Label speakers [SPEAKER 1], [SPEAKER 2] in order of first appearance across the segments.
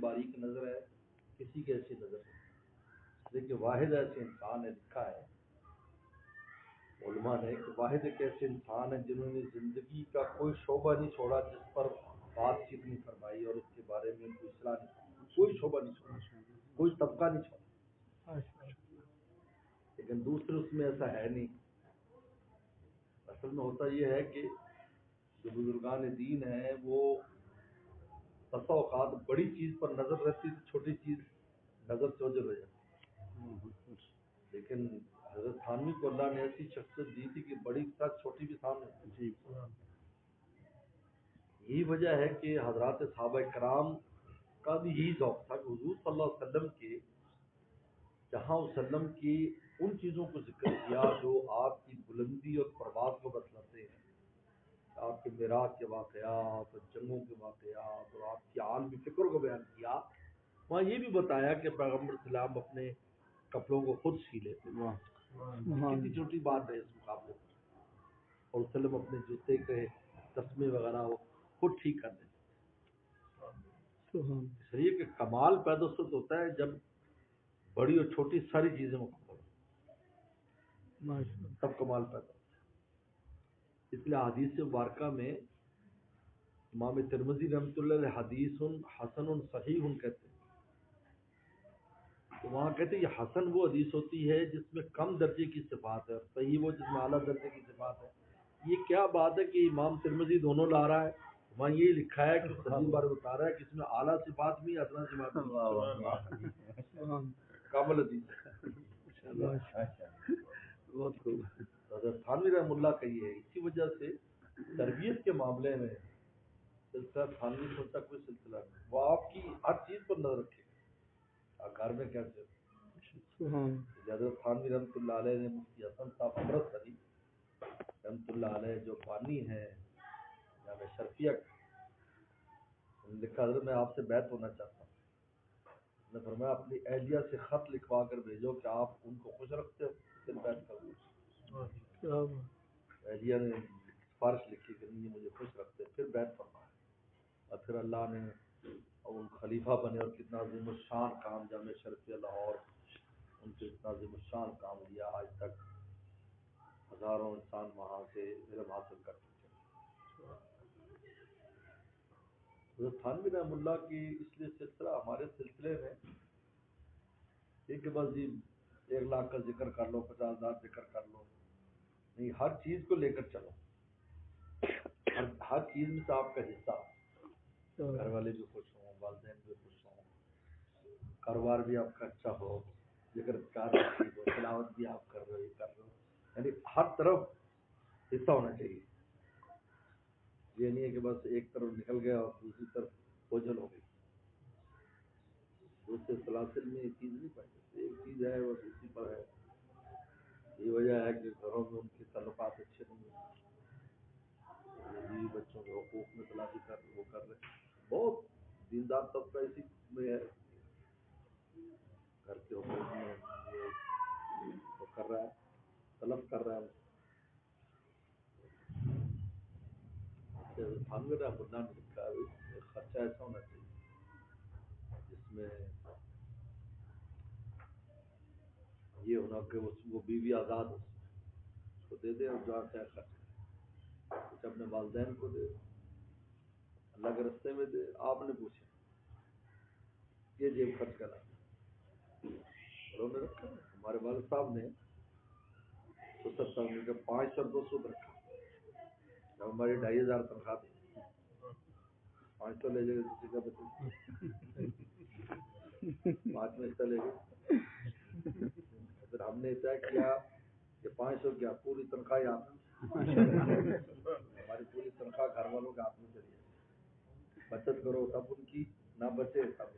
[SPEAKER 1] باریک نظر ہے، کسی کی ایسی نظر نہیں. دیکھیے واحد ایسے انسان ہے، لکھا ہے علماء نے کہ واحد ایک ایسے انسان ہے جنہوں نے زندگی کا کوئی شعبہ نہیں چھوڑا جس پر بات چیت نہیں فرمائی اور اس کے بارے میں کوئی اصلاح نہیں فرمائی. کوئی شعبہ نہیں چھوڑا، کوئی طبقہ نہیں چھوڑا. لیکن دوسرے اس میں ایسا ہے نہیں. اصل میں ہوتا یہ ہے کہ جو بزرگان دین ہیں وہ بسا اوقات بڑی چیز پر نظر رہتی تو چھوٹی چیز نظر سے اوجھل ہو جاتی. لیکن حضرت تھانوی کو اللہ نے ایسی شخصیت دی تھی کہ بڑی کے ساتھ چھوٹی بھی سامنے جی. یہی وجہ ہے کہ حضرات صحابہ کرام کا بھی یہی ذوق تھا کہ حضور صلی اللہ علیہ وسلم کے جہاں وسلم کی ان چیزوں کو ذکر کیا جو آپ کی بلندی اور پرواز کو بتلاتے ہیں. آپ کے معراج کے واقعات اور جنگوں کے واقعات اور آپ کی عالمی فکر کو بیان کیا. وہاں یہ بھی بتایا کہ پیغمبر اسلام اپنے کپڑوں کو خود سی لیتے. کتنی چھوٹی بات ہے اس مقابلے میں. اور وسلم اپنے جوتے کے تسمے وغیرہ وہ خود ٹھیک کر دیتے. اس لیے کہ کمال پیدا اس وقت ہوتا ہے جب بڑی اور چھوٹی ساری چیزیں مکمل ہوں، تب کمال پیدا ہوتا ہے. اس لیے حدیث مبارکہ میں امام ترمذی رحمۃ اللہ علیہ حدیث حسن صحیح کہتے ہیں. تو وہاں کہتے ہیں یہ حسن وہ حدیث ہوتی ہے جس میں کم درجے کی صفات ہے اور صحیح وہ جس میں اعلیٰ درجے کی صفات ہے. یہ کیا بات ہے کہ امام ترمذی دونوں لا رہا ہے. وہاں یہ لکھا ہے کہ صحیح بار بتا رہا ہے کہ اس میں اعلیٰ صفات بھی ادنا صفات بھی. کامل حدیث بہت خوب. حضرت تھانوی رحمہ اللہ کا یہ ہے. اسی وجہ سے تربیت کے معاملے میں سلسلہ تھانوی سوچا کوئی سلسلہ نہیں. وہ آپ کی ہر چیز پر نظر رکھے گا گھر میں کیسے. حضرت تھانوی رحمۃ اللہ علیہ نے مفتی حسن صاحب امرتسری رحمۃ اللہ علیہ جو بانی ہیں جامع شرفیہ، لکھا حضرت میں آپ سے بیعت ہونا چاہتا ہوں. نے فرمایا اپنی اہلیہ سے خط لکھوا کر بھیجو کہ آپ ان کو خوش رکھتے ہو پھر بیعت کروں. اہلیہ نے سفارش لکھی کہ نہیں مجھے خوش رکھتے پھر بیعت فرمایا. اور پھر اللہ نے ان خلیفہ بنے اور کتنا عظیم الشان کام جامع شرفیہ لاہور ان سے اتنا عظیم الشان کام لیا. آج تک ہزاروں انسان وہاں سے علم حاصل کر چکے. حضرت تھانوی رحمہ اللہ کی اس لیے سلسلہ ہمارے سلسلے میں یہ کہ بس جی 1 لاکھ کا ذکر کر لو 50,000 ذکر کر لو نہیں، ہر چیز کو لے کر چلو. ہر چیز میں سے آپ کا حصہ، گھر والے بھی خوش ہوں، والدین بھی خوش ہوں، کاروبار بھی آپ کا اچھا ہو، ذکر کار بھی ہو، تلاوت بھی آپ کر رہے ہو، یعنی ہر طرف حصہ ہونا چاہیے. یہ نہیں ہے کہ بس ایک طرف نکل گیا اور دوسری طرف اوجھل ہو گئی. دوسرے سلاسل میں یہ چیز نہیں پائی جاتی. ایک چیز ہے بس اسی پر ہے. یہ وجہ ہے کہ گھروں میں ان کے تعلقات اچھے نہیں ہیں. بیوی بچوں کے حقوق میں تلافی وہ کر رہے. بہت دیندار طبقہ اسی میں ہے، گھر کے حقوق میں وہ کر رہا ہے، طلب کر رہا ہے. تھانوی رحمہ اللہ نے لکھا ہے خرچہ ایسا ہونا چاہیے جس میں یہ ہونا کہ وہ بیوی آزاد ہو، اس کو دے دے اور جہاں چاہے خرچ کرے. کچھ اپنے والدین کو دے، اللہ کے رستے میں دے. آپ نے پوچھا یہ جیب خرچ کرنا انہوں نے رکھا. ہمارے والد صاحب نے 70 کا 500 اور 200 رکھا. جب ہماری 2,500 تنخواہ تھی 500 لے لے کسی کا بچے 5 میں حصہ لے گئے. پھر ہم نے طے کیا کہ 500 کیا پوری تنخواہ آپ ہماری پوری تنخواہ گھر والوں کے ہاتھ میں چلی جائے. بچت کرو تب ان کی، نہ بچے تب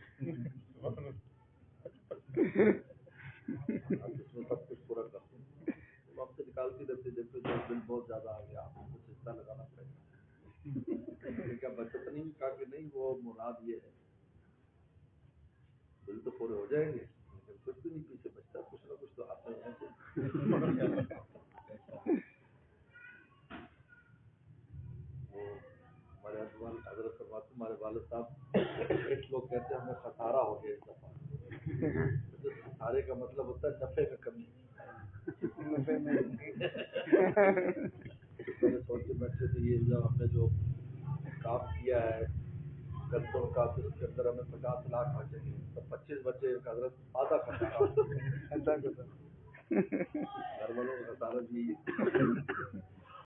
[SPEAKER 1] اس میں سب کچھ پورا کرتے ہیں. ہم سے نکالتی رہتے جب بل بہت زیادہ آ گیا آپ کو کچھ حصہ لگانا پڑے گا. کیا بچت نہیں؟ کہا کہ نہیں، وہ مراد یہ ہے بل تو پورے ہو جائیں گے لیکن کچھ بھی نہیں پیچھے بچتا، کچھ نہ کچھ تو ہاتھ میں ہونا چاہیے. وہ ہمارے حضرت فرماتے ہمارے والد صاحب کچھ لوگ کہتے ہیں ہمیں خسارہ ہو گیا اس دفعہ. خسارے کا مطلب ہوتا ہے نفع میں کمی. میں نے سوچے بیٹھے تھے یہ جب ہم نے جو کام کیا ہے گندم کا پھر اس کے اندر ہمیں 50 لاکھ بچیں گے تو 25 بچے حضرت آدھا خسارہ گھر والوں کا خسارہ بھی